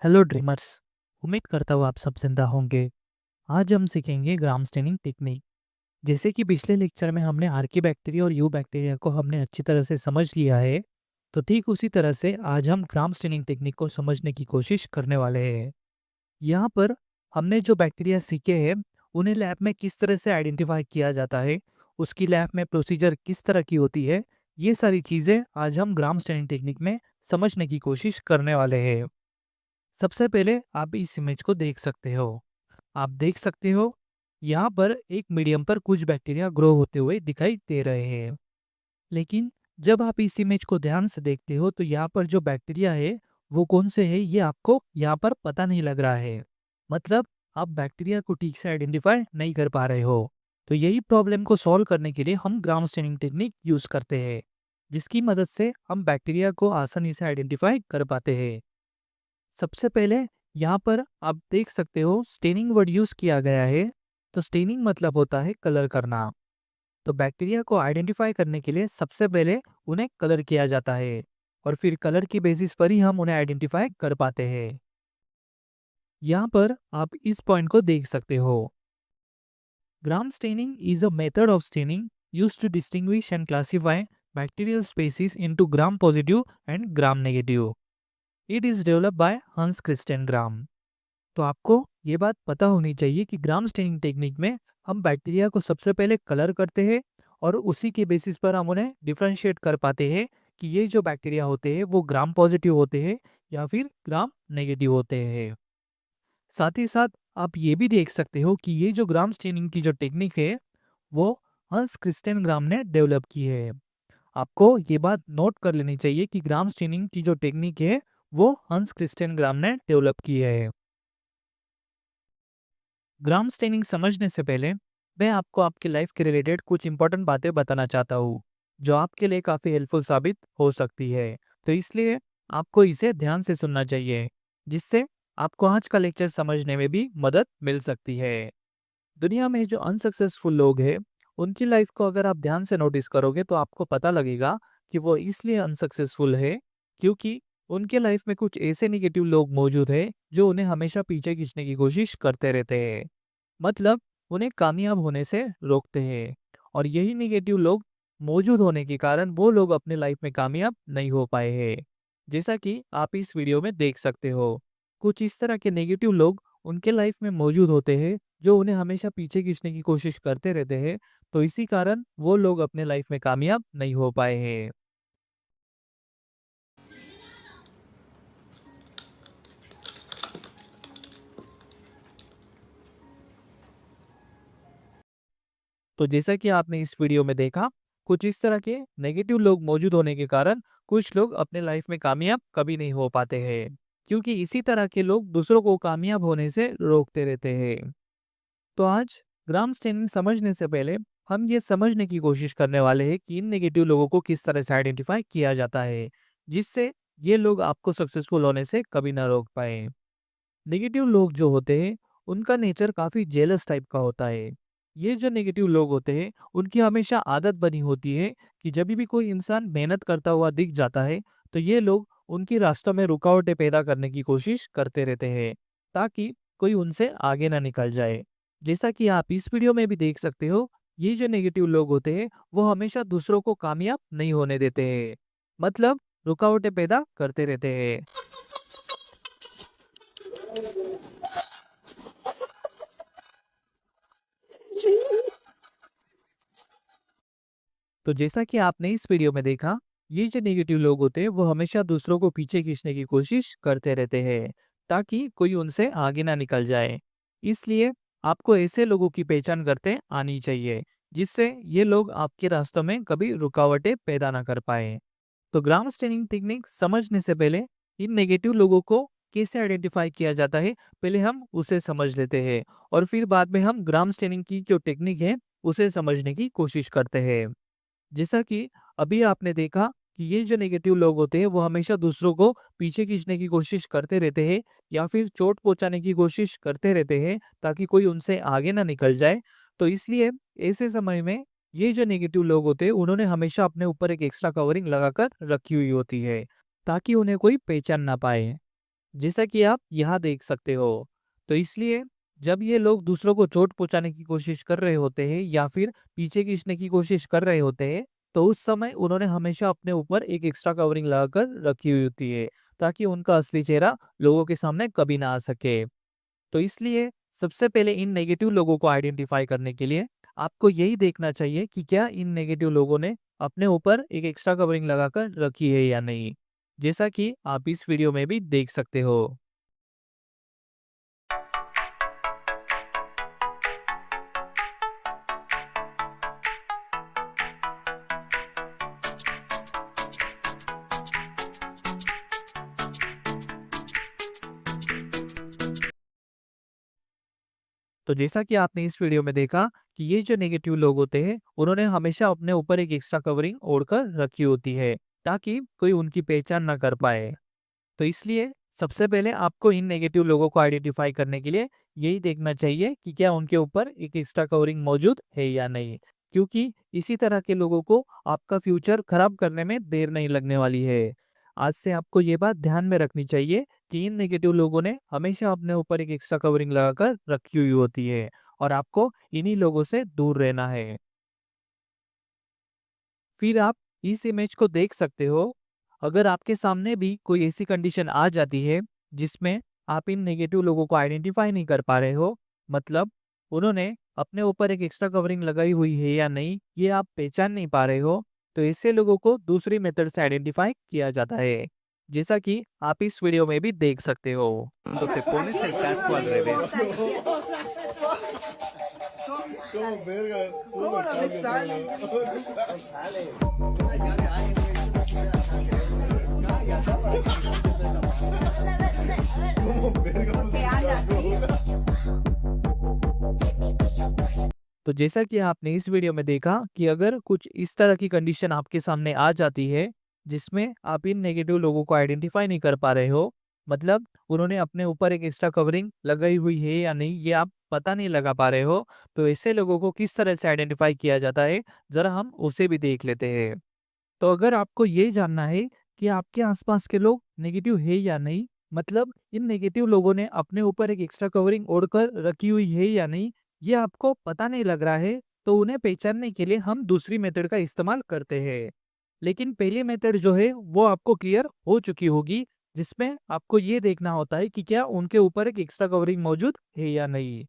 Hello dreamers. उम्मीद करता हूँ आप सब जिंदा होंगे। आज हम सीखेंगे ग्राम स्टेनिंग टेक्निक। जैसे कि पिछले लेक्चर में हमने आर्की बैक्टीरिया और यू बैक्टीरिया को हमने अच्छी तरह से समझ लिया है, तो ठीक उसी तरह से आज हम ग्राम स्टेनिंग टेक्निक को समझने की कोशिश करने वाले हैं। यहाँ पर हमने जो बैक्टीरिया सीखे हैं उन्हें लैब में किस तरह से आइडेंटिफाई किया जाता है, उसकी लैब में प्रोसीजर किस तरह की होती है, ये सारी चीज़ें आज हम ग्राम स्टेनिंग टेक्निक में समझने की कोशिश करने वाले हैं। सबसे पहले आप इस इमेज को देख सकते हो। आप देख सकते हो यहाँ पर एक मीडियम पर कुछ बैक्टीरिया ग्रो होते हुए दिखाई दे रहे हैं। लेकिन जब आप इस इमेज को ध्यान से देखते हो तो यहाँ पर जो बैक्टीरिया है वो कौन से है ये आपको यहाँ पर पता नहीं लग रहा है। मतलब आप बैक्टीरिया को ठीक से आइडेंटिफाई नहीं कर पा रहे हो। तो यही प्रॉब्लम को सॉल्व करने के लिए हम ग्राम स्टेनिंग टेक्निक यूज करते हैं, जिसकी मदद से हम बैक्टीरिया को आसानी से आइडेंटिफाई कर पाते हैं। सबसे पहले यहाँ पर आप देख सकते हो स्टेनिंग वर्ड यूज किया गया है। तो स्टेनिंग मतलब होता है कलर करना। तो बैक्टीरिया को आइडेंटिफाई करने के लिए सबसे पहले उन्हें कलर किया जाता है और फिर कलर की बेसिस पर ही हम उन्हें आइडेंटिफाई कर पाते हैं। यहाँ पर आप इस पॉइंट को देख सकते हो। Gram staining is a method of staining used to distinguish and classify bacterial species into gram positive and gram negative. It is developed by Hans Christian Gram. तो आपको ये बात पता होनी चाहिए कि ग्राम स्टेनिंग टेक्निक में हम बैक्टीरिया को सबसे पहले कलर करते हैं और उसी के बेसिस पर हम उन्हें डिफरेंशिएट कर पाते हैं कि ये जो बैक्टीरिया होते हैं वो ग्राम पॉजिटिव होते हैं या फिर ग्राम नेगेटिव होते हैं। साथ ही साथ आप ये भी देख सकते हो कि ये जो ग्राम स्टेनिंग की जो टेक्निक है वो हंस क्रिस्टियन ग्राम ने डेवलप की है। आपको ये बात नोट कर लेनी चाहिए कि ग्राम स्टेनिंग की जो टेक्निक है वो हंस क्रिस्टियन ग्राम ने डेवलप की है। ग्राम स्टेनिंग समझने से पहले मैं आपको आपकी लाइफ के रिलेटेड कुछ इंपॉर्टेंट बातें बताना चाहता हूँ, जो आपके लिए काफ़ी हेल्पफुल साबित हो सकती है। तो इसलिए आपको इसे ध्यान से सुनना चाहिए, जिससे आपको आज का लेक्चर समझने में भी मदद मिल सकती है। दुनिया में जो अनसक्सेसफुल लोग हैं उनकी लाइफ को अगर आप ध्यान से नोटिस करोगे तो आपको पता लगेगा कि वो इसलिए अनसक्सेसफुल है क्योंकि उनके लाइफ में कुछ ऐसे निगेटिव लोग मौजूद हैं जो उन्हें हमेशा पीछे खींचने की कोशिश करते रहते हैं। मतलब उन्हें कामयाब होने से रोकते हैं। और यही निगेटिव लोग मौजूद होने के कारण वो लोग अपने लाइफ में कामयाब नहीं हो पाए हैं। जैसा कि आप इस वीडियो में देख सकते हो, कुछ इस तरह के नेगेटिव लोग उनके लाइफ में मौजूद होते हैं जो उन्हें हमेशा पीछे खींचने की कोशिश करते रहते हैं। तो इसी कारण वो लोग अपने लाइफ में कामयाब नहीं हो पाए हैं। तो जैसा कि आपने इस वीडियो में देखा, कुछ इस तरह के नेगेटिव लोग मौजूद होने के कारण कुछ लोग अपने लाइफ में कामयाब कभी नहीं हो पाते हैं, क्योंकि इसी तरह के लोग दूसरों को कामयाब होने से रोकते रहते हैं। तो आज ग्राम स्टेनिंग समझने से पहले हम ये समझने की कोशिश करने वाले हैं कि इन नेगेटिव लोगों को किस तरह से आइडेंटिफाई किया जाता है, जिससे ये लोग आपको सक्सेसफुल होने से कभी ना रोक पाए। नेगेटिव लोग जो होते हैं उनका नेचर काफ़ी जेलस टाइप का होता है। ये जो नेगेटिव लोग होते हैं उनकी हमेशा आदत बनी होती है कि जब भी कोई इंसान मेहनत करता हुआ दिख जाता है तो ये लोग उनकी रास्तों में रुकावटें पैदा करने की कोशिश करते रहते हैं, ताकि कोई उनसे आगे ना निकल जाए। जैसा कि आप इस वीडियो में भी देख सकते हो, ये जो नेगेटिव लोग होते हैं वो हमेशा दूसरों को कामयाब नहीं होने देते हैं। मतलब रुकावटें पैदा करते रहते हैं। तो जैसा कि आपने इस वीडियो में देखा, ये जो नेगेटिव लोग होते हैं वो हमेशा दूसरों को पीछे खींचने की कोशिश करते रहते हैं, ताकि कोई उनसे आगे ना निकल जाए। इसलिए आपको ऐसे लोगों की पहचान करते आनी चाहिए, जिससे ये लोग आपके रास्तों में कभी रुकावटें पैदा ना कर पाए। तो ग्राम स्टेनिंग टेक्निक समझने से पहले इन नेगेटिव लोगों को कैसे आइडेंटिफाई किया जाता है, पहले हम उसे समझ लेते हैं और फिर बाद में हम ग्राम स्टेनिंग की जो टेक्निक है उसे समझने की कोशिश करते हैं। जैसा कि अभी आपने देखा कि ये जो नेगेटिव लोग होते हैं वो हमेशा दूसरों को पीछे खींचने की कोशिश करते रहते हैं या फिर चोट पहुंचाने की कोशिश करते रहते हैं, ताकि कोई उनसे आगे ना निकल जाए। तो इसलिए ऐसे समय में ये जो नेगेटिव लोग होते हैं उन्होंने हमेशा अपने ऊपर एक एक्स्ट्रा कवरिंग लगाकर रखी हुई होती है, ताकि उन्हें कोई पहचान ना पाए। जैसा कि आप यहाँ देख सकते हो। तो इसलिए जब ये लोग दूसरों को चोट पहुंचाने की कोशिश कर रहे होते हैं या फिर पीछे खींचने की कोशिश कर रहे होते हैं, तो उस समय उन्होंने हमेशा अपने ऊपर एक एक्स्ट्रा कवरिंग लगाकर रखी हुई होती है, ताकि उनका असली चेहरा लोगों के सामने कभी ना आ सके। तो इसलिए सबसे पहले इन नेगेटिव लोगों को आइडेंटिफाई करने के लिए आपको यही देखना चाहिए कि क्या इन नेगेटिव लोगों ने अपने ऊपर एक एक्स्ट्रा कवरिंग लगाकर रखी है या नहीं, जैसा कि आप इस वीडियो में भी देख सकते हो। तो जैसा कि आपने इस वीडियो में देखा कि ये जो नेगेटिव लोग होते हैं, उन्होंने हमेशा अपने ऊपर एक एक्स्ट्रा कवरिंग ओढ़कर रखी होती है, ताकि कोई उनकी पहचान ना कर पाए। तो इसलिए सबसे पहले आपको इन नेगेटिव लोगों को आइडेंटिफाई करने के लिए यही देखना चाहिए कि क्या उनके ऊपर एक एक्स्ट्रा कवरिंग मौजूद है या नहीं, क्योंकि इसी तरह के लोगों को आपका फ्यूचर खराब करने में देर नहीं लगने वाली है। आज से आपको ये बात ध्यान में रखनी चाहिए कि इन नेगेटिव लोगों ने हमेशा अपने ऊपर एक एक्स्ट्रा कवरिंग लगाकर रखी हुई होती है और आपको इन्हीं लोगों से दूर रहना है। फिर आप इस इमेज को देख सकते हो। अगर आपके सामने भी कोई ऐसी कंडीशन आ जाती है जिसमें आप इन नेगेटिव लोगों को आइडेंटिफाई नहीं कर पा रहे हो, मतलब उन्होंने अपने ऊपर एक एक्स्ट्रा कवरिंग लगाई हुई है या नहीं, ये आप पहचान नहीं पा रहे हो, तो ऐसे लोगों को दूसरी मेथड से आइडेंटिफाई किया जाता है, जैसा कि आप इस वीडियो में भी देख सकते हो। Cuando te pones el casco al revés. ¿Cómo verga? ¿Cómo no me sale? No sale. ¿Cómo verga? Que anda así. तो जैसा कि आपने इस वीडियो में देखा कि अगर कुछ इस तरह की कंडीशन आपके सामने आ जाती है जिसमें आप इन नेगेटिव लोगों को आइडेंटिफाई नहीं कर पा रहे हो, मतलब उन्होंने अपने ऊपर एक एक्स्ट्रा कवरिंग लगाई हुई है या नहीं, ये आप पता नहीं लगा पा रहे हो, तो ऐसे लोगों को किस तरह से आइडेंटिफाई किया जाता है, जरा हम उसे भी देख लेते हैं। तो अगर आपको ये जानना है कि आपके आसपास के लोग नेगेटिव है या नहीं, मतलब इन नेगेटिव लोगों ने अपने ऊपर एक एक्स्ट्रा कवरिंग ओढ़कर रखी हुई है या नहीं, ये आपको पता नहीं लग रहा है, तो उन्हें पहचानने के लिए हम दूसरी मेथड का इस्तेमाल करते हैं। लेकिन पहली मेथड जो है वो आपको क्लियर हो चुकी होगी, जिसमें आपको ये देखना होता है कि क्या उनके ऊपर एक एक्स्ट्रा कवरिंग मौजूद है या नहीं।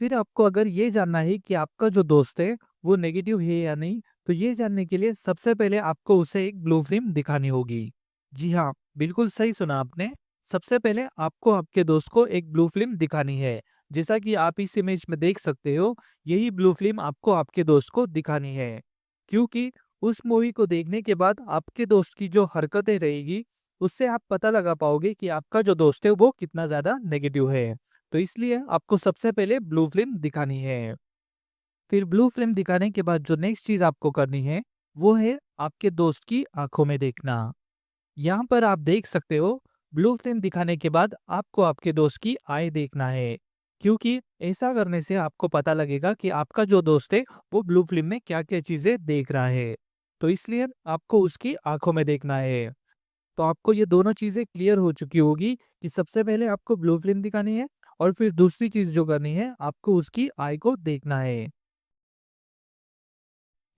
फिर आपको अगर ये जानना है कि आपका जो दोस्त है वो नेगेटिव है या नहीं, तो ये जानने के लिए सबसे पहले आपको उसे एक ब्लू फिल्म दिखानी होगी। जी हाँ, बिल्कुल सही सुना आपने। सबसे पहले आपको आपके दोस्त को एक ब्लू फिल्म दिखानी है। जैसा कि आप इस इमेज में देख सकते हो, यही ब्लू फिल्म आपको आपके दोस्त को दिखानी है, क्योंकि उस मूवी को देखने के बाद आपके दोस्त की जो हरकतें रहेगी, उससे आप पता लगा पाओगे कि आपका जो दोस्त है वो कितना ज्यादा नेगेटिव है। तो इसलिए आपको सबसे पहले ब्लू फिल्म दिखानी है। फिर ब्लू फिल्म दिखाने के बाद जो नेक्स्ट चीज आपको करनी है वो है आपके दोस्त की आंखों में देखना। यहाँ पर आप देख सकते हो, ब्लू फिल्म दिखाने के बाद आपको आपके दोस्त की आय देखना है, क्योंकि ऐसा करने से आपको पता लगेगा कि आपका जो दोस्त है वो ब्लू फिल्म में क्या क्या चीजें देख रहा है। तो इसलिए आपको उसकी आंखों में देखना है। तो आपको ये दोनों चीज़ें क्लियर हो चुकी होगी कि सबसे पहले आपको ब्लू फिल्म दिखानी है और फिर दूसरी चीज़ जो करनी है आपको उसकी आई को देखना है।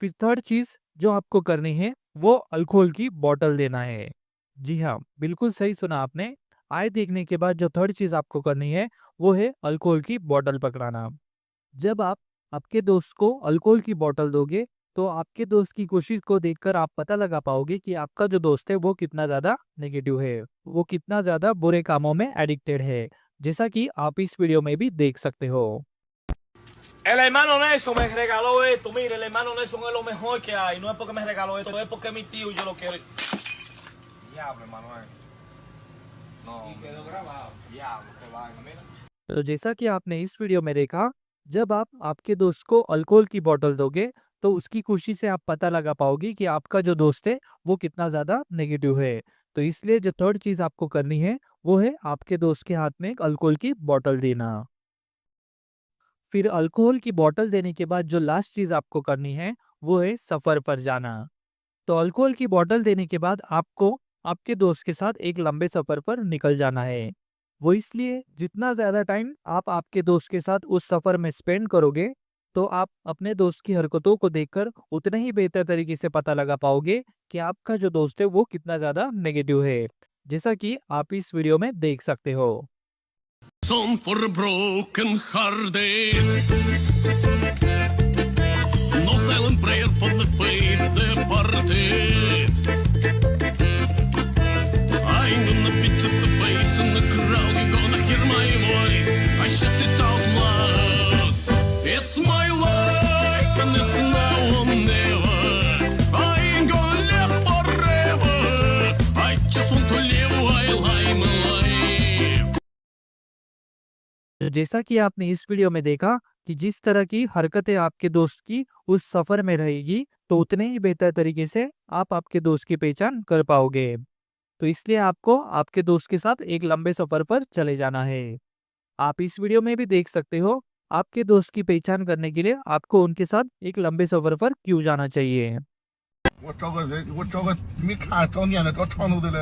फिर थर्ड चीज़ जो आपको करनी है वो अल्कोहल की बॉटल देना है। जी हाँ, बिल्कुल सही सुना आपने। आई देखने के बाद जो थर्ड चीज़ आपको करनी है वो है अल्कोहल की बॉटल पकड़ाना। जब आप आपके दोस्त को अल्कोहल की बोतल दोगे, तो आपके दोस्त की कोशिश को देखकर आप पता लगा पाओगे कि आपका जो दोस्त है वो कितना ज़्यादा नेगेटिव है, वो कितना ज़्यादा बुरे कामों में एडिक्टेड है, जैसा कि आप इस वीडियो में भी देख सकते हो। El hermano Nelson me regaló esto. Mire, el hermano Nelson es lo mejor que hay. No es porque me regaló esto, es porque es mi tío y yo lo quiero. Diablo, Emanuel. No. Y quedó grabado. Diablo, qué vaina, mira. तो जैसा कि आपने इस video में देखा, जब आप आपके दोस्त को अल्कोहल की बोतल दोगे, तो उसकी खुशी से आप पता लगा पाओगे कि आपका जो दोस्त है वो कितना ज़्यादा नेगेटिव है। तो इसलिए जो थर्ड चीज़ आपको करनी है वो है आपके दोस्त के हाथ में एक अल्कोहल की बोतल देना। फिर अल्कोहल की बोतल देने के बाद जो लास्ट चीज आपको करनी है वो है सफर पर जाना। तो अल्कोहल की बोतल देने के बाद आपको आपके दोस्त के साथ एक लंबे सफ़र पर निकल जाना है। वो इसलिए जितना ज़्यादा टाइम आप आपके दोस्त के साथ उस सफ़र में स्पेंड करोगे, तो आप अपने दोस्त की हरकतों को देखकर उतने ही बेहतर तरीके से पता लगा पाओगे कि आपका जो दोस्त है वो कितना ज़्यादा नेगेटिव है, जैसा कि आप इस वीडियो में देख सकते हो। Som for broken hearted. No silent prayer for the faith departed. I'm gonna be just a face in the crowd. You're gonna hear my voice. I shut it out loud. It's my life and it's now or never. I ain't gonna live forever. I just want to live while I'm alive. जैसा कि आपने इस video में देखा कि जिस तरह की हरकतें आपके दोस्त की उस सफ़र में रहेगी, तो उतने ही बेहतर तरीके से आप आपके दोस्त की पहचान कर पाओगे। तो इसलिए आपको आपके दोस्त के साथ एक लंबे सफ़र पर चले जाना है। आप इस वीडियो में भी देख सकते हो, आपके दोस्त की पहचान करने के लिए आपको उनके साथ एक लंबे सफ़र पर क्यों जाना चाहिए। 我找个人，我找个没看找年的，找长头的嘞。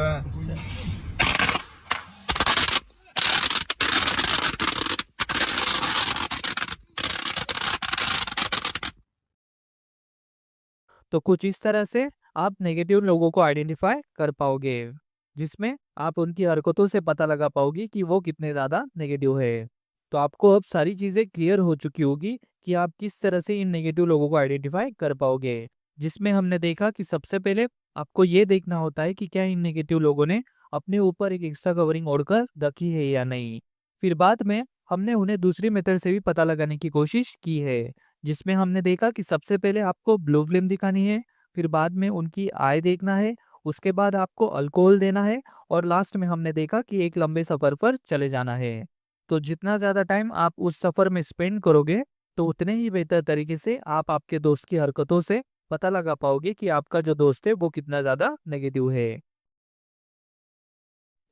तो कुछ इस तरह से आप नेगेटिव लोगों को आइडेंटिफाई कर पाओगे, जिसमें आप उनकी हरकतों से पता लगा पाओगे कि वो कितने ज़्यादा नेगेटिव है। तो आपको अब सारी चीज़ें क्लियर हो चुकी होगी कि आप किस तरह से इन नेगेटिव लोगों को आइडेंटिफाई कर पाओगे, जिसमें हमने देखा कि सबसे पहले आपको ये देखना होता है कि क्या इन नेगेटिव लोगों ने अपने ऊपर एक एक्स्ट्रा कवरिंग ओढ़कर रखी है या नहीं। फिर बाद में हमने उन्हें दूसरी मेथड से भी पता लगाने की कोशिश की है, जिसमें हमने देखा कि सबसे पहले आपको ब्लू फ्लेम दिखानी है, फिर बाद में उनकी आय देखना है, उसके बाद आपको अल्कोहल देना है, और लास्ट में हमने देखा कि एक लंबे सफ़र पर चले जाना है। तो जितना ज़्यादा टाइम आप उस सफ़र में स्पेंड करोगे, तो उतने ही बेहतर तरीके से आप आपके दोस्त की हरकतों से पता लगा पाओगे कि आपका जो दोस्त है वो कितना ज़्यादा नेगेटिव है।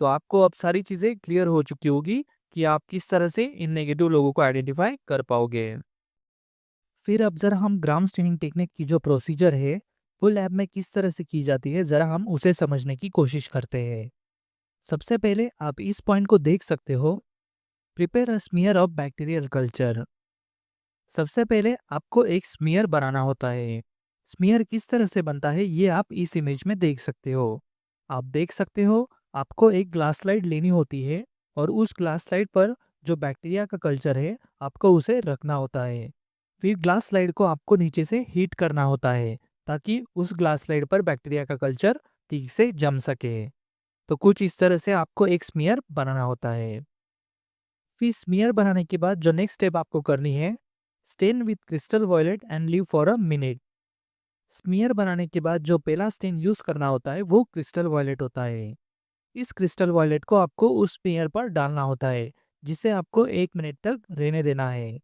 तो आपको अब सारी चीज़ें क्लियर हो चुकी होगी कि आप किस तरह से इन नेगेटिव लोगों को आइडेंटिफाई कर पाओगे। फिर अब ज़रा हम ग्राम स्टेनिंग टेक्निक की जो प्रोसीजर है वो लैब में किस तरह से की जाती है, ज़रा हम उसे समझने की कोशिश करते हैं। सबसे पहले आप इस पॉइंट को देख सकते हो, prepare a smear of bacterial culture. सबसे पहले आपको एक स्मीयर बनाना होता है। स्मीयर किस तरह से बनता है ये आप इस इमेज में देख सकते हो। आप देख सकते हो आपको एक ग्लास स्लाइड लेनी होती है, और उस ग्लास स्लाइड पर जो बैक्टीरिया का कल्चर है आपको उसे रखना होता है। फिर ग्लास स्लाइड को आपको नीचे से हीट करना होता है, ताकि उस ग्लास स्लाइड पर बैक्टीरिया का कल्चर ठीक से जम सके। तो कुछ इस तरह से आपको एक स्मीयर बनाना होता है। फिर स्मीयर बनाने के बाद जो नेक्स्ट स्टेप आपको करनी है, stain with crystal violet and leave for a minute. Smear बनाने के बाद जो पहला स्टेन यूज करना होता है वो क्रिस्टल वॉयलेट होता है। इस क्रिस्टल वॉयलेट को आपको उस स्मीयर पर डालना होता है, जिसे आपको 1 मिनट तक रहने देना है।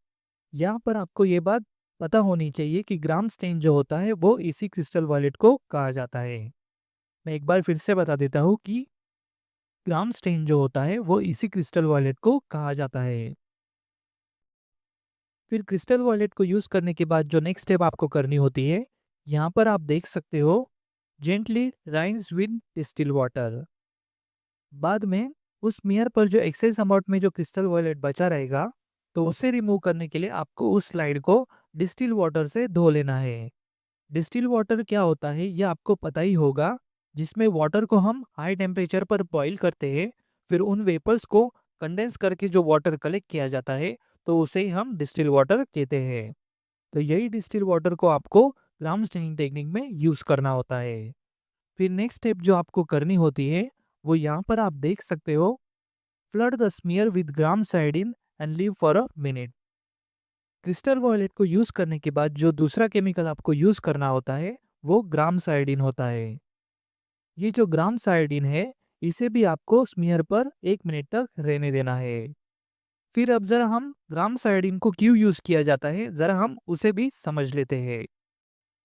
यहाँ पर आपको ये बात पता होनी चाहिए कि ग्राम स्टेन जो होता है वो इसी क्रिस्टल वॉयलेट को कहा जाता है। मैं एक बार फिर से बता देता हूँ कि ग्राम स्टेन जो होता है वो इसी क्रिस्टल वॉयलेट को कहा जाता है। फिर क्रिस्टल वॉयलेट को यूज़ करने के बाद जो नेक्स्ट स्टेप आपको करनी होती है, यहाँ पर आप देख सकते हो, जेंटली राइंस विद डिस्टिल वाटर। बाद में उस स्मीयर पर जो एक्सेस अमाउंट में जो क्रिस्टल वॉयलेट बचा रहेगा, तो उसे रिमूव करने के लिए आपको उस स्लाइड को डिस्टिल वाटर से धो लेना है। डिस्टिल वाटर क्या होता है ये आपको पता ही होगा, जिसमें वाटर को हम हाई टेम्परेचर पर बॉईल करते हैं, फिर उन वेपर्स को कंडेंस करके जो वाटर कलेक्ट किया जाता है, तो उसे ही हम डिस्टिल वाटर कहते हैं। तो यही डिस्टिल वाटर को आपको ग्राम स्टेनिंग टेक्निक में यूज़ करना होता है। फिर नेक्स्ट स्टेप जो आपको करनी होती है वो यहाँ पर आप देख सकते हो, flood the smear with gram iodine and leave for a minute. Crystal violet को यूज़ करने के बाद जो दूसरा केमिकल आपको यूज़ करना होता है वो ग्राम साइडिन होता है। ये जो ग्राम साइडिन है इसे भी आपको स्मीयर पर 1 मिनट तक रहने देना है। फिर अब ज़रा हम ग्राम साइडिन को क्यों यूज़ किया जाता है ज़रा हम उसे भी समझ लेते हैं।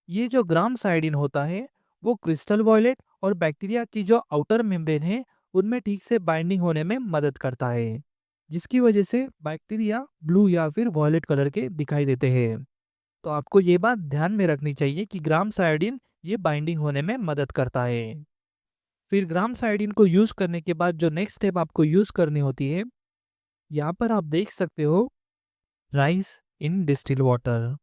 ये जो ग्राम साइडिन होता है वो क्रिस्टल वॉयलेट और बैक्टीरिया की जो आउटर मेम्ब्रेन है उनमें ठीक से बाइंडिंग होने में मदद करता है, जिसकी वजह से बैक्टीरिया ब्लू या फिर वॉयलेट कलर के दिखाई देते हैं। तो आपको ये बात ध्यान में रखनी चाहिए कि ग्राम साइडिन ये बाइंडिंग होने में मदद करता है। फिर ग्राम्स आयोडीन को यूज़ करने के बाद जो नेक्स्ट स्टेप आपको यूज़ करनी होती है, यहाँ पर आप देख सकते हो राइस इन डिस्टिल वाटर।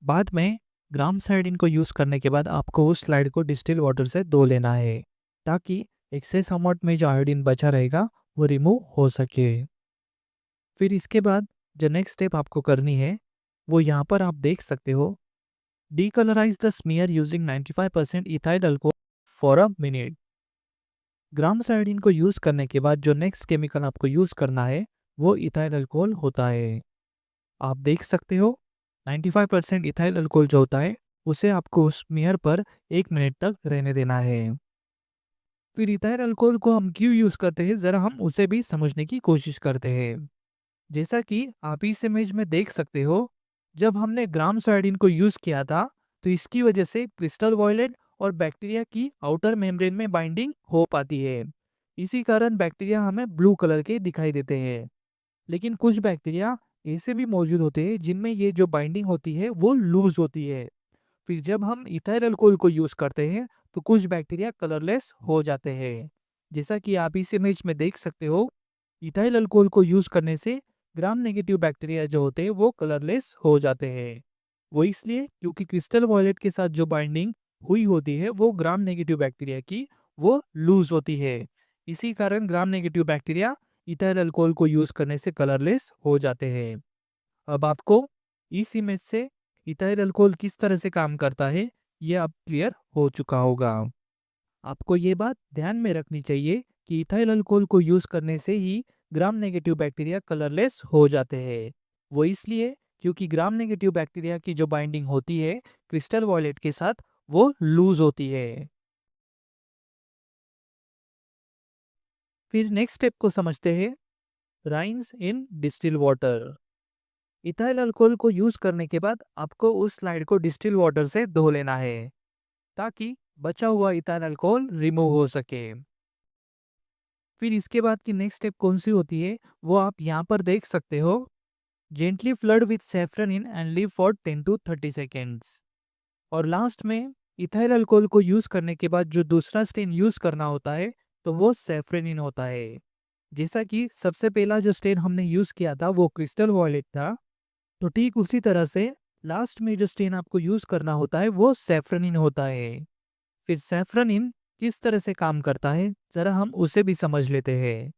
बाद में ग्राम्स आयोडीन को यूज़ करने के बाद आपको उस स्लाइड को डिस्टिल वाटर से धो लेना है, ताकि एक्सेस अमाउंट में जो आयोडीन बचा रहेगा वो रिमूव हो सके। फिर इसके बाद जो नेक्स्ट स्टेप आपको करनी है, वो यहाँ पर आप देख सकते हो, decolourise the smear using 95% ethyl alcohol for a minute. Grams iodine को यूज़ करने के बाद जो नेक्स्ट केमिकल आपको यूज़ करना है वो इथाइल अल्कोहल होता है। आप देख सकते हो 95% इथाइल अल्कोहल जो होता है उसे आपको उस स्मीयर पर 1 मिनट तक रहने देना है। फिर इथाइल अल्कोहल को हम क्यों यूज़ करते हैं, ज़रा हम उसे भी समझने की कोशिश करते हैं। जैसा कि आप इस इमेज में देख सकते हो, जब हमने ग्राम्स आयोडीन को यूज़ किया था तो इसकी वजह से क्रिस्टल वॉयलेट और बैक्टीरिया की आउटर मेम्ब्रेन में बाइंडिंग हो पाती है। इसी कारण बैक्टीरिया हमें ब्लू कलर के दिखाई देते हैं। लेकिन कुछ बैक्टीरिया ऐसे भी मौजूद होते हैं जिनमें ये जो बाइंडिंग होती है वो लूज होती है। फिर जब हम इथाइल अल्कोहल को यूज़ करते हैं तो कुछ बैक्टीरिया कलरलेस हो जाते हैं। जैसा कि आप इस इमेज में देख सकते हो, इथाइल अल्कोहल को यूज़ करने से ग्राम नेगेटिव बैक्टीरिया जो होते हैं वो कलरलेस हो जाते हैं। वो इसलिए क्योंकि क्रिस्टल वॉयलेट के साथ जो बाइंडिंग हुई होती है वो ग्राम नेगेटिव बैक्टीरिया की वो लूज होती है। इसी कारण gram negative bacteria ethyl alcohol को यूज़ करने से कलरलेस हो जाते हैं। अब आपको इस इमेज से इथाइल अल्कोहल किस तरह से काम करता है ये अब क्लियर हो चुका होगा। आपको ये बात ध्यान में रखनी चाहिए कि इथाइल अल्कोहल को यूज़ करने से ही ग्राम नेगेटिव बैक्टीरिया कलरलेस हो जाते हैं। वो इसलिए क्योंकि ग्राम नेगेटिव बैक्टीरिया की जो बाइंडिंग होती है क्रिस्टल वॉयलेट के साथ वो लूज होती है। फिर नेक्स्ट स्टेप को समझते हैं, राइंस in distill water. Ethyl alcohol को यूज़ करने के बाद आपको उस स्लाइड को डिस्टिल वाटर से धो लेना है, ताकि बचा हुआ इथाइल अल्कोहल रिमूव हो सके। फिर इसके बाद की नेक्स्ट स्टेप कौन सी होती है वो आप यहाँ पर देख सकते हो, gently flood with saffron in and leave for 10 to 30 seconds. और लास्ट में इथाइल अल्कोहल को यूज़ करने के बाद जो दूसरा स्टेन यूज़ करना होता है तो वो सैफरनिन होता है। जैसा कि सबसे पहला जो स्टेन हमने यूज़ किया था वो क्रिस्टल वॉयलेट था, तो ठीक उसी तरह से लास्ट में जो स्टेन आपको यूज़ करना होता है वो सैफरनिन होता है। फिर सैफरनिन किस तरह से काम करता है ज़रा हम उसे भी समझ लेते हैं।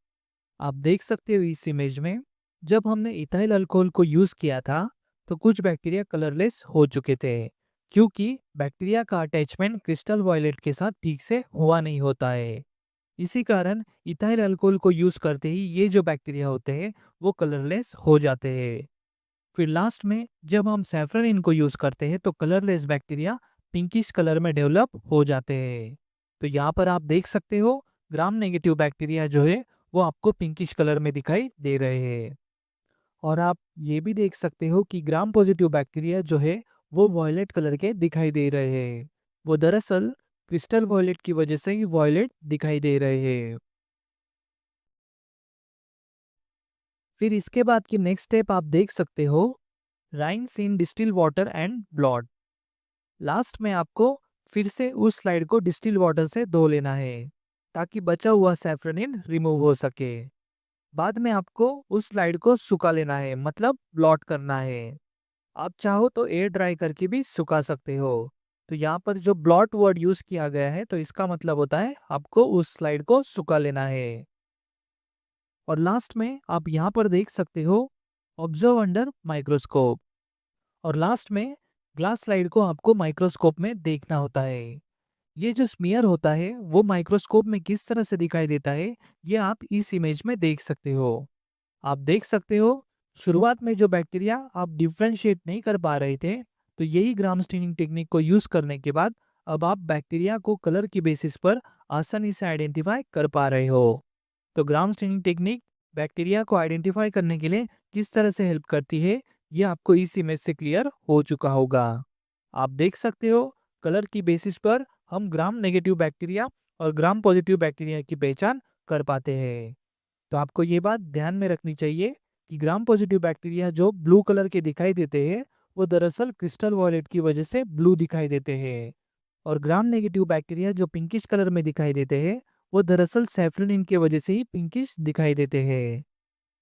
आप देख सकते हो इस इमेज में, जब हमने इथाइल अल्कोहल को यूज़ किया था तो कुछ बैक्टीरिया कलरलेस हो चुके थे, क्योंकि बैक्टीरिया का अटैचमेंट क्रिस्टल वॉयलेट के साथ ठीक से हुआ नहीं होता है। इसी कारण इथाइल अल्कोहल को यूज़ करते ही ये जो बैक्टीरिया होते हैं वो कलरलेस हो जाते हैं। फिर लास्ट में जब हम सैफरनिन को यूज़ करते हैं तो कलरलेस बैक्टीरिया पिंकिश कलर में डेवलप हो जाते हैं। तो यहाँ पर आप देख सकते हो ग्राम नेगेटिव बैक्टीरिया जो है वो आपको पिंकिश कलर में दिखाई दे रहे हैं। और आप ये भी देख सकते हो कि ग्राम पॉजिटिव बैक्टीरिया जो है वो वॉयलेट कलर के दिखाई दे रहे हैं। वो दरअसल क्रिस्टल वॉयलेट की वजह से ही वॉयलेट दिखाई दे रहे हैं। फिर इसके बाद की नेक्स्ट स्टेप आप देख सकते हो, rinse in distill water and blot. Last में आपको फिर से उस स्लाइड को डिस्टिल वाटर से धो लेना है, ताकि बचा हुआ सैफरनिन रिमूव हो सके। बाद में आपको उस स्लाइड को सुखा लेना है, मतलब ब्लॉट करना है। आप चाहो तो एयर ड्राई करके भी सुखा सकते हो। तो यहाँ पर जो ब्लॉट वर्ड यूज़ किया गया है तो इसका मतलब होता है आपको उस स्लाइड को सुखा लेना है। और लास्ट में आप यहाँ पर देख सकते हो, ऑब्जर्व अंडर माइक्रोस्कोप। और लास्ट में ग्लास स्लाइड को आपको माइक्रोस्कोप में देखना होता है। ये जो स्मीयर होता है वो माइक्रोस्कोप में किस तरह से दिखाई देता है ये आप इस इमेज में देख सकते हो। आप देख सकते हो शुरुआत में जो बैक्टीरिया आप डिफ्रेंशिएट नहीं कर पा रहे थे, तो यही ग्राम स्टेनिंग टेक्निक को यूज़ करने के बाद अब आप बैक्टीरिया को कलर की बेसिस पर आसानी से आइडेंटिफाई कर पा रहे हो। तो ग्राम स्टेनिंग टेक्निक बैक्टीरिया को आइडेंटिफाई करने के लिए किस तरह से हेल्प करती है ये आपको इस इमेज से क्लियर हो चुका होगा। आप देख सकते हो कलर की बेसिस पर हम ग्राम नेगेटिव बैक्टीरिया और ग्राम पॉजिटिव बैक्टीरिया की पहचान कर पाते हैं। तो आपको ये बात ध्यान में रखनी चाहिए कि ग्राम पॉजिटिव बैक्टीरिया जो ब्लू कलर के दिखाई देते हैं वो दरअसल क्रिस्टल वॉयलेट की वजह से ब्लू दिखाई देते हैं। और ग्राम नेगेटिव बैक्टीरिया जो पिंकिश कलर में दिखाई देते हैं वो दरअसल सैफरनिन की वजह से ही पिंकिश दिखाई देते हैं।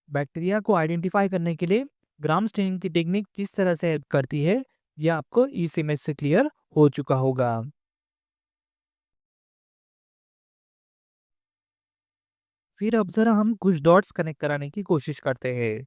बैक्टीरिया को आइडेंटिफाई करने के लिए ग्राम स्टेनिंग की टेक्निक किस तरह से हेल्प करती है यह आपको इस इमेज से क्लियर हो चुका होगा। फिर अब जरा हम कुछ डॉट्स कनेक्ट कराने की कोशिश करते हैं।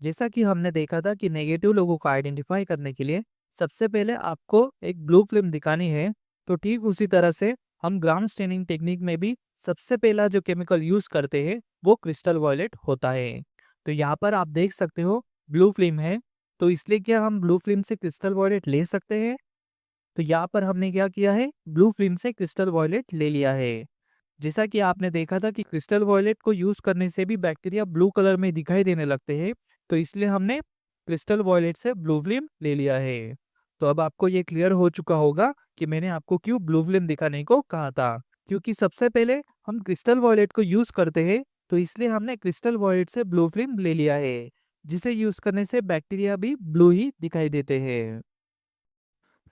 जैसा कि हमने देखा था कि नेगेटिव लोगों को आइडेंटिफाई करने के लिए सबसे पहले आपको एक ब्लू फिल्म दिखानी है, तो ठीक उसी तरह से हम ग्राम स्टेनिंग टेक्निक में भी सबसे पहला जो केमिकल यूज करते हैं वो क्रिस्टल वॉयलेट होता है। तो यहाँ पर आप देख सकते हो ब्लू फिल्म है, तो इसलिए क्या हम ब्लू फिल्म से क्रिस्टल वॉयलेट ले सकते हैं? तो यहाँ पर हमने क्या किया है, ब्लू फिल्म से क्रिस्टल वॉयलेट ले लिया है। जैसा कि आपने देखा था कि क्रिस्टल वॉयलेट को यूज करने से भी बैक्टीरिया ब्लू कलर में दिखाई देने लगते हैं, तो इसलिए हमने क्रिस्टल वॉयलेट से ब्लू फिल्म ले लिया है। तो अब आपको ये क्लियर हो चुका होगा कि मैंने आपको क्यों ब्लू फिल्म दिखाने को कहा था, क्योंकि सबसे पहले हम क्रिस्टल वॉयलेट को यूज करते हैं, तो इसलिए हमने क्रिस्टल वॉयलेट से ब्लू फिल्म ले लिया है, जिसे यूज करने से बैक्टीरिया भी ब्लू ही दिखाई देते हैं।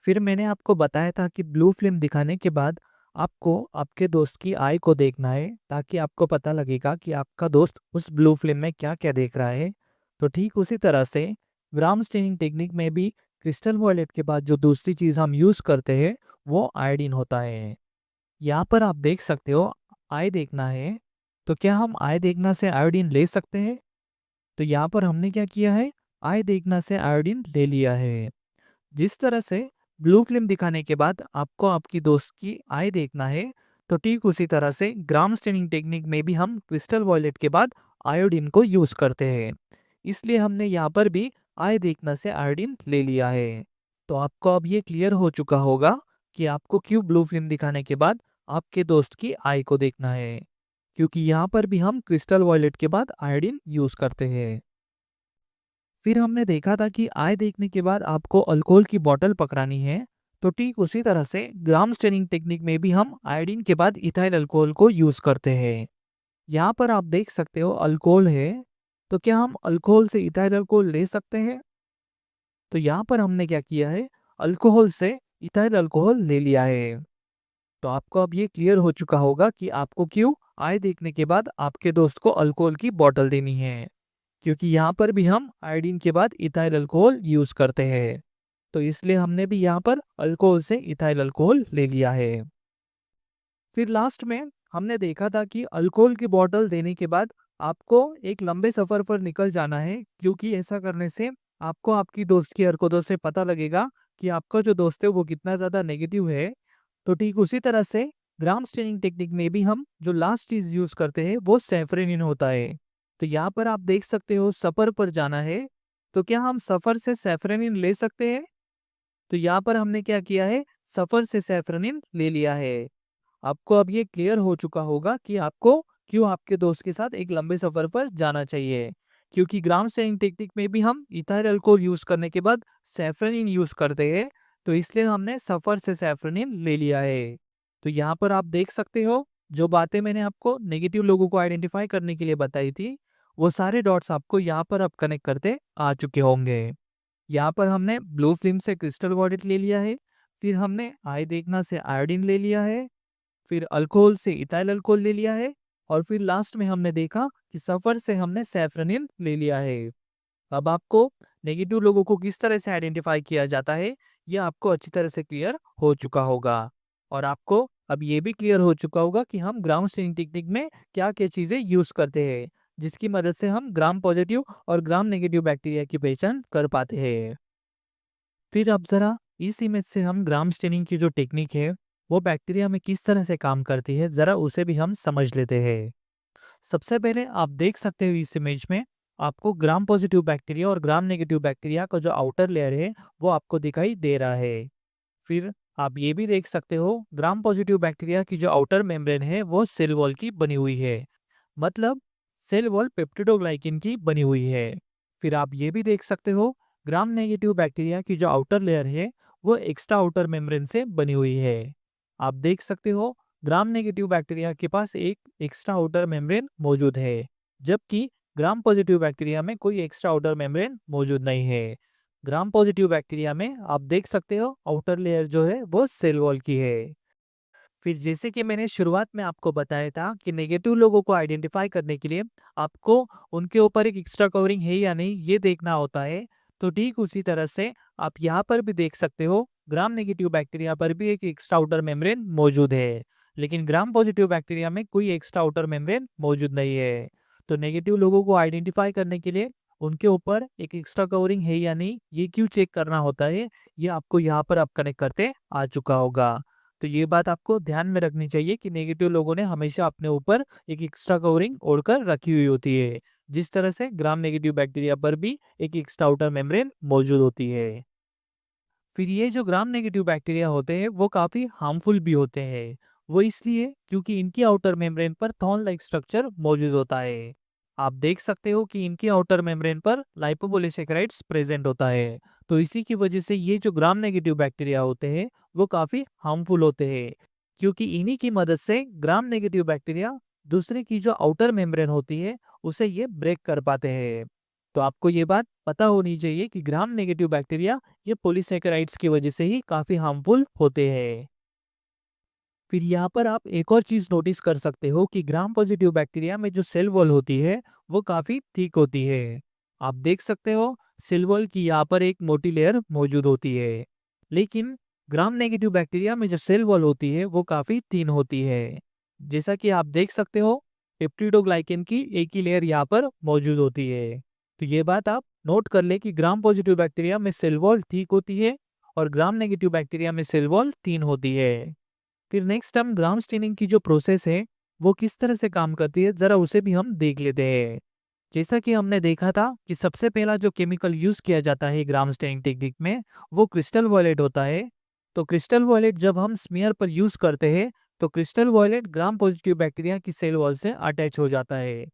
फिर मैंने आपको बताया था कि ब्लू फिल्म दिखाने के बाद आपको आपके दोस्त की आई को देखना है, ताकि आपको पता लगेगा कि आपका दोस्त उस ब्लू फिल्म में क्या क्या देख रहा है। तो ठीक उसी तरह से ग्राम स्टेनिंग टेक्निक में भी क्रिस्टल वॉयलेट के बाद जो दूसरी चीज हम यूज करते हैं वो आयोडीन होता है। यहाँ पर आप देख सकते हो आई देखना है, तो क्या हम आई देखना से आयोडीन ले सकते हैं? तो यहाँ पर हमने क्या किया है, आई देखना से आयोडीन ले लिया है। जिस तरह से ब्लू फिल्म दिखाने के बाद आपको आपकी दोस्त की आई देखना है, तो ठीक उसी तरह से ग्राम स्टेनिंग टेक्निक में भी हम क्रिस्टल वॉयलेट के बाद आयोडीन को यूज करते हैं, इसलिए हमने यहाँ पर भी आई देखना से आयोडीन ले लिया है। तो आपको अब ये क्लियर हो चुका होगा कि आपको क्यों ब्लू फिल्म दिखाने के बाद आपके दोस्त की आई को देखना है, क्योंकि यहाँ पर भी हम क्रिस्टल वॉयलेट के बाद आयोडीन यूज करते हैं। फिर हमने देखा था कि आय देखने के बाद आपको अल्कोहल की बोतल पकड़ानी है, तो ठीक उसी तरह से ग्राम स्टेनिंग टेक्निक में भी हम आयोडीन के बाद इथाइल अल्कोहल को यूज करते हैं। यहाँ पर आप देख सकते हो अल्कोहल है, तो क्या हम अल्कोहल से इथाइल अल्कोहल ले सकते हैं? तो यहाँ पर हमने क्या किया है, अल्कोहल से इथाइल अल्कोहल ले लिया है। तो आपको अब ये क्लियर हो चुका होगा कि आपको क्यों आय देखने के बाद आपके दोस्त को अल्कोहल की बोतल देनी है, क्योंकि यहाँ पर भी हम आयोडीन के बाद इथाइल अल्कोहल यूज करते हैं, तो इसलिए हमने भी यहाँ पर अल्कोहल से इथाइल अल्कोहल ले लिया है। फिर लास्ट में हमने देखा था कि अल्कोहल की बोतल देने के बाद आपको एक लंबे सफर पर निकल जाना है, क्योंकि ऐसा करने से आपको आपकी दोस्त की हरकतों से पता लगेगा कि आपका जो दोस्त है वो कितना ज्यादा नेगेटिव है। तो ठीक उसी तरह से ग्राम स्टेनिंग टेक्निक में भी हम जो लास्ट चीज यूज करते हैं वो सैफरनिन होता है। तो यहाँ पर आप देख सकते हो सफर पर जाना है, तो क्या हम सफर से सैफरनिन ले सकते हैं? तो यहाँ पर हमने क्या किया है, सफर से सैफरनिन ले लिया है। आपको अब ये क्लियर हो चुका होगा कि आपको क्यों आपके दोस्त के साथ एक लंबे सफर पर जाना चाहिए, क्योंकि ग्राम स्टेनिंग टेक्निक में भी हम इथाइल अल्कोहल यूज करने के बाद सैफरनिन यूज करते हैं, तो इसलिए हमने सफर से सैफरनिन ले लिया है। तो यहाँ पर आप देख सकते हो जो बातें मैंने आपको नेगेटिव लोगों को आइडेंटिफाई करने के लिए बताई थी, वो सारे डॉट्स आपको यहाँ पर अब कनेक्ट करते आ चुके होंगे। यहाँ पर हमने ब्लू फिल्म से क्रिस्टल वॉयलेट ले लिया है, फिर हमने आई देखना से आयोडीन ले लिया है, फिर अल्कोहल से इथाइल अल्कोहल ले लिया है, और फिर लास्ट में हमने देखा कि सफर से हमने सैफरनिन ले लिया है। अब आपको नेगेटिव लोगों को किस तरह से आइडेंटिफाई किया जाता है यह आपको अच्छी तरह से क्लियर हो चुका होगा, और आपको अब ये भी क्लियर हो चुका होगा कि हम ग्राम स्टेनिंग टेक्निक में क्या क्या चीजें यूज करते हैं, जिसकी मदद से हम ग्राम पॉजिटिव और ग्राम नेगेटिव बैक्टीरिया की पहचान कर पाते हैं। फिर अब जरा इस इमेज से हम ग्राम स्टेनिंग की जो टेक्निक है वो बैक्टीरिया में किस तरह से काम करती है जरा उसे भी हम समझ लेते हैं। सबसे पहले आप देख सकते हो इस इमेज में आपको ग्राम पॉजिटिव बैक्टीरिया और ग्राम नेगेटिव बैक्टीरिया का जो आउटर लेयर है वो आपको दिखाई दे रहा है। फिर आप ये भी देख सकते हो ग्राम पॉजिटिव बैक्टीरिया की जो आउटर मेम्ब्रेन है वो सेल वॉल की बनी हुई है, मतलब सेल वॉल पेप्टिडोग्लाइकिन की बनी हुई है। फिर आप ये भी देख सकते हो ग्राम नेगेटिव बैक्टीरिया की जो आउटर लेयर है वो एक्स्ट्रा आउटर मेम्ब्रेन से बनी हुई है। आप देख सकते हो ग्राम नेगेटिव बैक्टीरिया के पास एक एक्स्ट्रा आउटर मेम्ब्रेन मौजूद है, जबकि ग्राम पॉजिटिव बैक्टीरिया में कोई एक्स्ट्रा आउटर मेम्ब्रेन मौजूद नहीं है। ग्राम पॉजिटिव बैक्टीरिया में आप देख सकते हो आउटर लेयर जो है वो सेल वॉल की है। फिर जैसे कि मैंने शुरुआत में आपको बताया था कि नेगेटिव लोगों को आइडेंटिफाई करने के लिए आपको उनके ऊपर एक एक्स्ट्रा कवरिंग है या नहीं ये देखना होता है। तो ठीक उसी तरह से आप यहाँ पर भी देख सकते हो ग्राम नेगेटिव बैक्टीरिया पर भी एक एक्स्ट्रा आउटर मेम्ब्रेन मौजूद है, लेकिन ग्राम पॉजिटिव बैक्टीरिया में कोई एक्स्ट्रा आउटर मेम्ब्रेन मौजूद नहीं है। तो नेगेटिव लोगों को आइडेंटिफाई करने के लिए उनके ऊपर एक एक्स्ट्रा कवरिंग है या नहीं ये क्यों चेक करना होता है, ये आपको यहाँ पर आप कनेक्ट करते आ चुका होगा। तो ये बात आपको ध्यान में रखनी चाहिए कि नेगेटिव लोगों ने हमेशा अपने ऊपर एक एक्स्ट्रा कवरिंग ओढ़कर रखी हुई होती है, जिस तरह से ग्राम नेगेटिव बैक्टीरिया पर भी एक एक्स्ट्रा आउटर मेम्ब्रेन मौजूद होती है। फिर ये जो ग्राम नेगेटिव बैक्टीरिया होते हैं वो काफी हार्मफुल भी होते हैं। वो इसलिए क्योंकि इनकी आउटर मेम्ब्रेन पर थॉर्न लाइक स्ट्रक्चर मौजूद होता है। आप देख सकते हो कि इनकी आउटर मेम्ब्रेन पर लाइपोपोलिसैकेराइड्स प्रेजेंट होता है। तो इसी की वजह से ये जो ग्राम नेगेटिव बैक्टीरिया होते हैं वो काफी हार्मफुल होते हैं, क्योंकि इन्हीं की मदद से ग्राम नेगेटिव बैक्टीरिया दूसरे की जो आउटर मेम्ब्रेन होती है उसे ये ब्रेक कर पाते हैं। तो आपको ये बात पता होनी चाहिए कि ग्राम नेगेटिव बैक्टीरिया ये पॉलीसैकेराइड्स की वजह से ही काफी हार्मफुल होते हैं। फिर यहाँ पर आप एक और चीज नोटिस कर सकते हो कि ग्राम पॉजिटिव बैक्टीरिया में जो सेल वॉल होती है वो काफी थिक होती है। आप देख सकते हो सेल वॉल की यहाँ पर एक मोटी लेयर मौजूद होती है, लेकिन ग्राम नेगेटिव बैक्टीरिया में जो सेल वॉल होती है वो काफी थिन होती है। जैसा कि आप देख सकते हो पेप्टिडोग्लाइकेन की एक ही लेयर यहाँ पर मौजूद होती है। तो ये बात आप नोट कर ले कि ग्राम पॉजिटिव बैक्टीरिया में सेल वॉल थिक होती है और ग्राम नेगेटिव बैक्टीरिया में सेल वॉल थिन होती है। फिर नेक्स्ट हम ग्राम स्टेनिंग की जो प्रोसेस है वो किस तरह से काम करती है जरा उसे भी हम देख लेते हैं। जैसा कि हमने देखा था कि सबसे पहला जो केमिकल यूज किया जाता है ग्राम स्टेनिंग टेक्निक में वो क्रिस्टल वॉयलेट होता है। तो क्रिस्टल वॉयलेट जब हम स्मीयर पर यूज करते हैं तो crystal violet gram positive bacteria की सेल वॉल से अटैच हो जाता है।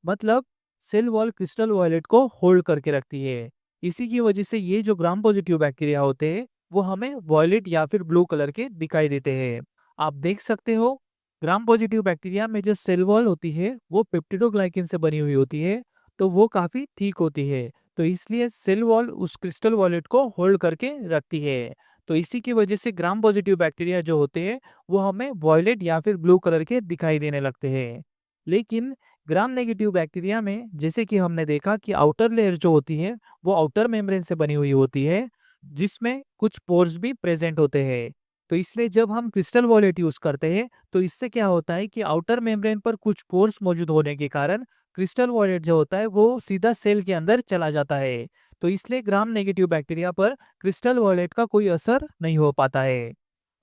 मतलब सेल वॉल क्रिस्टल वॉयलेट को होल्ड करके रखती है। इसी की वजह से ये जो ग्राम पॉजिटिव बैक्टीरिया होते हैं वो हमें वॉयलेट या फिर ब्लू कलर के दिखाई देते हैं। आप देख सकते हो ग्राम पॉजिटिव बैक्टीरिया में जो सेल वॉल होती है वो पेप्टिडोग्लाइकेन से बनी हुई होती है, तो वो काफी ठीक होती है। तो इसलिए सेल वॉल उस क्रिस्टल वॉलेट को होल्ड करके रखती है। तो इसी की वजह से ग्राम पॉजिटिव बैक्टीरिया जो होते हैं वो हमें वॉयलेट या फिर ब्लू कलर के दिखाई देने लगते हैं। लेकिन ग्राम नेगेटिव बैक्टीरिया में जैसे कि हमने देखा कि आउटर लेयर जो होती है वो आउटर मेम्ब्रेन से बनी हुई होती है, जिसमें कुछ पोर्स भी प्रेजेंट होते हैं। तो इसलिए जब हम क्रिस्टल वॉलेट यूज करते हैं तो इससे क्या होता है कि आउटर मेम्ब्रेन पर कुछ पोर्स मौजूद होने के कारण क्रिस्टल वॉलेट जो होता है वो सीधा सेल के अंदर चला जाता है। तो इसलिए ग्राम नेगेटिव बैक्टीरिया पर क्रिस्टल वॉलेट का कोई असर नहीं हो पाता है।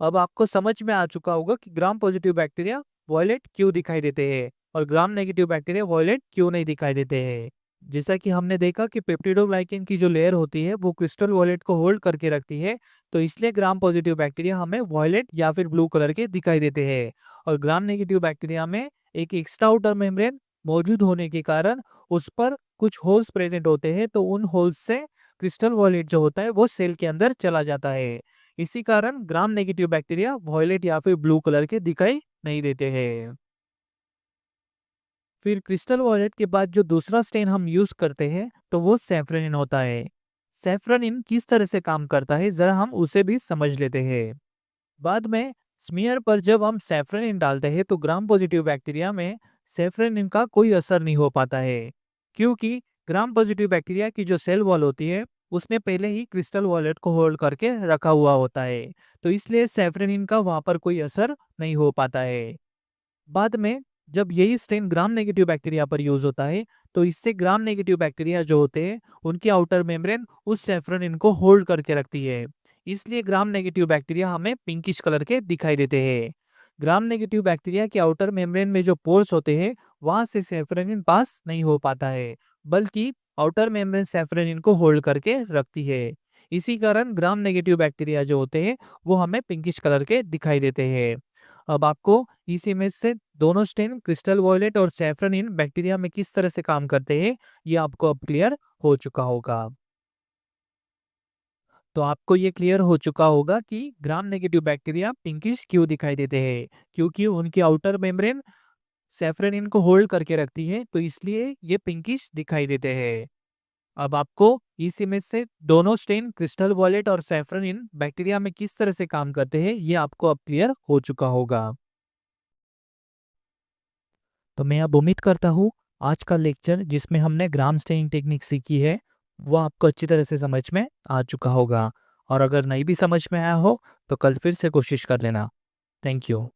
अब आपको समझ में आ चुका होगा कि ग्राम पॉजिटिव बैक्टीरिया वॉयलेट क्यों दिखाई देते हैं और ग्राम नेगेटिव बैक्टीरिया वॉयलेट क्यों नहीं दिखाई देते हैं। जैसा कि हमने देखा कि पेप्टिडोग्लाइकेन की जो लेयर होती है वो क्रिस्टल वॉलेट को होल्ड करके रखती है, तो इसलिए ग्राम पॉजिटिव बैक्टीरिया हमें वॉयलेट या फिर ब्लू कलर के दिखाई देते हैं। और ग्राम नेगेटिव बैक्टीरिया में एक एक्स्ट्रा आउटर मेम्ब्रेन मौजूद होने के कारण उस पर कुछ होल्स प्रेजेंट होते हैं, तो उन होल्स से क्रिस्टल वॉलेट जो होता है वो सेल के अंदर चला जाता है। इसी कारण ग्राम नेगेटिव बैक्टीरिया वॉयलेट या फिर ब्लू कलर के दिखाई नहीं देते हैं। फिर क्रिस्टल वॉयलेट के बाद जो दूसरा स्टेन हम यूज करते हैं तो वो सैफ्रोनिन होता है। सैफ्रोनिन किस तरह से काम करता है जरा हम उसे भी समझ लेते हैं। बाद में स्मीयर पर जब हम सैफ्रोनिन डालते हैं तो ग्राम पॉजिटिव बैक्टीरिया में सैफ्रोनिन का कोई असर नहीं हो पाता है, क्योंकि ग्राम पॉजिटिव बैक्टीरिया की जो सेल वॉल होती है उसने पहले ही क्रिस्टल वॉलेट को होल्ड करके रखा हुआ होता है। तो इसलिए सैफ्रोनिन का वहां पर कोई असर नहीं हो पाता है। बाद में जब यही स्ट्रेन ग्राम नेगेटिव बैक्टीरिया पर यूज होता है तो इससे ग्राम नेगेटिव बैक्टीरिया जो होते हैं उनकी आउटर मेम्ब्रेन उस सैफ्रोनिन को होल्ड करके रखती है। इसलिए ग्राम नेगेटिव बैक्टीरिया हमें पिंकिश कलर के दिखाई देते हैं। ग्राम नेगेटिव बैक्टीरिया के आउटर मेम्ब्रेन में जो पोर्स होते हैं वहां से सैफ्रोनिन पास नहीं हो पाता है, बल्कि आउटर मेम्ब्रेन सैफ्रोनिन को होल्ड करके रखती है। इसी कारण ग्राम नेगेटिव बैक्टीरिया जो होते हैं वो हमें पिंकिश कलर के दिखाई देते हैं। अब आपको इस इमेज से दोनों स्टेन क्रिस्टल वॉयलेट और सैफ्रोनिन बैक्टीरिया में किस तरह से काम करते हैं ये आपको अब क्लियर हो चुका होगा। तो आपको ये क्लियर हो चुका होगा कि ग्राम नेगेटिव बैक्टीरिया पिंकिश क्यों दिखाई देते हैं, क्योंकि उनकी आउटर मेम्ब्रेन सैफ्रोनिन को होल्ड करके रखती है, तो इसलिए ये पिंकिश दिखाई देते हैं। अब आपको इस इमेज से दोनों स्टेन क्रिस्टल वॉयलेट और सैफरन इन बैक्टीरिया में किस तरह से काम करते हैं ये आपको अब क्लियर हो चुका होगा। तो मैं अब उम्मीद करता हूँ आज का लेक्चर जिसमें हमने ग्राम स्टेनिंग टेक्निक सीखी है वो आपको अच्छी तरह से समझ में आ चुका होगा, और अगर नहीं भी समझ में आया हो तो कल फिर से कोशिश कर लेना। Thank you.